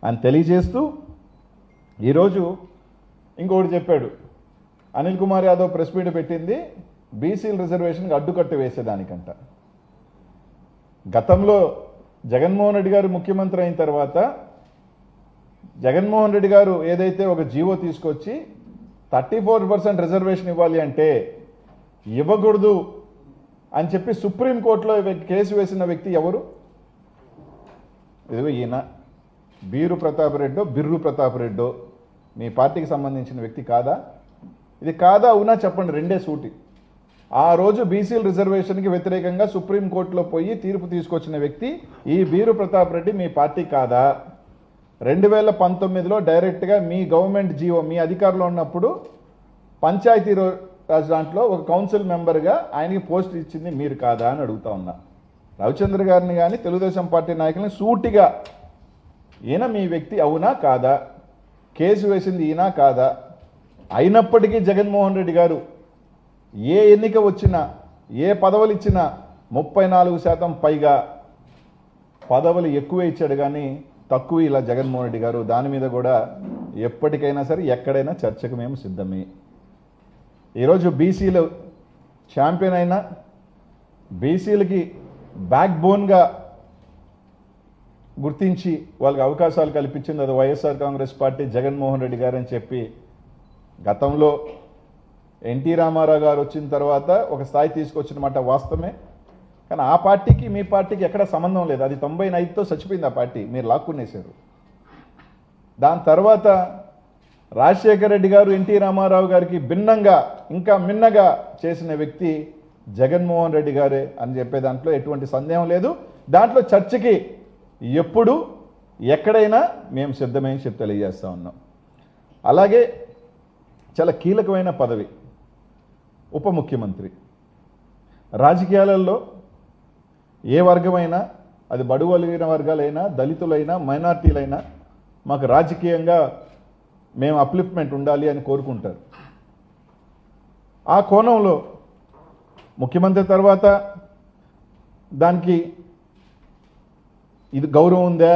అని తెలియజేస్తూ ఈరోజు ఇంకొకటి చెప్పాడు. అనిల్ కుమార్ యాదవ్ ప్రెస్ మీట్ పెట్టింది బీసీల రిజర్వేషన్కి అడ్డుకట్ట వేసేదానికంట. గతంలో జగన్మోహన్ రెడ్డి గారు ముఖ్యమంత్రి అయిన తర్వాత జగన్మోహన్ రెడ్డి గారు ఏదైతే ఒక జీవో తీసుకొచ్చి 34% రిజర్వేషన్ ఇవ్వాలి అంటే ఇవ్వకూడదు అని చెప్పి సుప్రీంకోర్టులో కేసు వేసిన వ్యక్తి ఎవరు? ఇదిగో ఈయన బీరు ప్రతాప్ రెడ్డో బిర్రు ప్రతాప్ రెడ్డో మీ పార్టీకి సంబంధించిన వ్యక్తి కాదా? ఇది కాదా అవునా చెప్పండి, రెండే సూటి. ఆ రోజు బీసీల రిజర్వేషన్కి వ్యతిరేకంగా సుప్రీంకోర్టులో పోయి తీర్పు తీసుకొచ్చిన వ్యక్తి ఈ బీరు ప్రతాప్ రెడ్డి మీ పార్టీ కాదా? 2019లో డైరెక్ట్గా మీ గవర్నమెంట్ జీవో మీ అధికారంలో ఉన్నప్పుడు పంచాయతీ రాజ్ దాంట్లో ఒక కౌన్సిల్ మెంబర్గా ఆయనకి పోస్ట్ ఇచ్చింది మీరు కాదా అని అడుగుతా ఉన్నా. రవిచంద్ర గారిని కానీ తెలుగుదేశం పార్టీ నాయకుల్ని సూటిగా ఈయన మీ వ్యక్తి అవునా కాదా? కేసు వేసింది ఈయన కాదా? అయినప్పటికీ జగన్మోహన్ రెడ్డి గారు ఏ ఎన్నిక వచ్చినా ఏ పదవులు ఇచ్చినా 34% పైగా పదవులు ఎక్కువే ఇచ్చాడు కానీ తక్కువ ఇలా జగన్మోహన్ రెడ్డి గారు. దాని మీద కూడా ఎప్పటికైనా సరే ఎక్కడైనా చర్చకు మేము సిద్ధమే. ఈరోజు బీసీలు ఛాంపియన్ అయినా బీసీలకి బ్యాక్ బోన్గా గుర్తించి వాళ్ళకి అవకాశాలు కల్పించింది అది వైఎస్ఆర్ కాంగ్రెస్ పార్టీ, జగన్మోహన్ రెడ్డి గారు అని చెప్పి గతంలో ఎన్టీ రామారావు గారు వచ్చిన తర్వాత ఒక స్థాయి తీసుకొచ్చిన మాట వాస్తవమే. కానీ ఆ పార్టీకి మీ పార్టీకి ఎక్కడ సంబంధం లేదు. అది 95తో చచ్చిపోయింది ఆ పార్టీ, మీరు లాక్కునేశారు. దాని తర్వాత రాజశేఖర రెడ్డి గారు ఎన్టీ రామారావు గారికి భిన్నంగా ఇంకా మిన్నగా చేసిన వ్యక్తి జగన్మోహన్ రెడ్డి గారే అని చెప్పే దాంట్లో ఎటువంటి సందేహం లేదు. దాంట్లో చర్చకి ఎప్పుడు ఎక్కడైనా మేము సిద్ధమని చెప్పి తెలియజేస్తా ఉన్నాం. అలాగే చాలా కీలకమైన పదవి ఉప ముఖ్యమంత్రి. రాజకీయాలలో ఏ వర్గమైనా, అది బడుగలిగిన వర్గాలైనా, దళితులైనా, మైనార్టీలైనా మాకు రాజకీయంగా మేము అప్లిఫ్ట్మెంట్ ఉండాలి అని కోరుకుంటారు. ఆ కోణంలో ముఖ్యమంత్రి తర్వాత దానికి ఇది గౌరవం ఉందా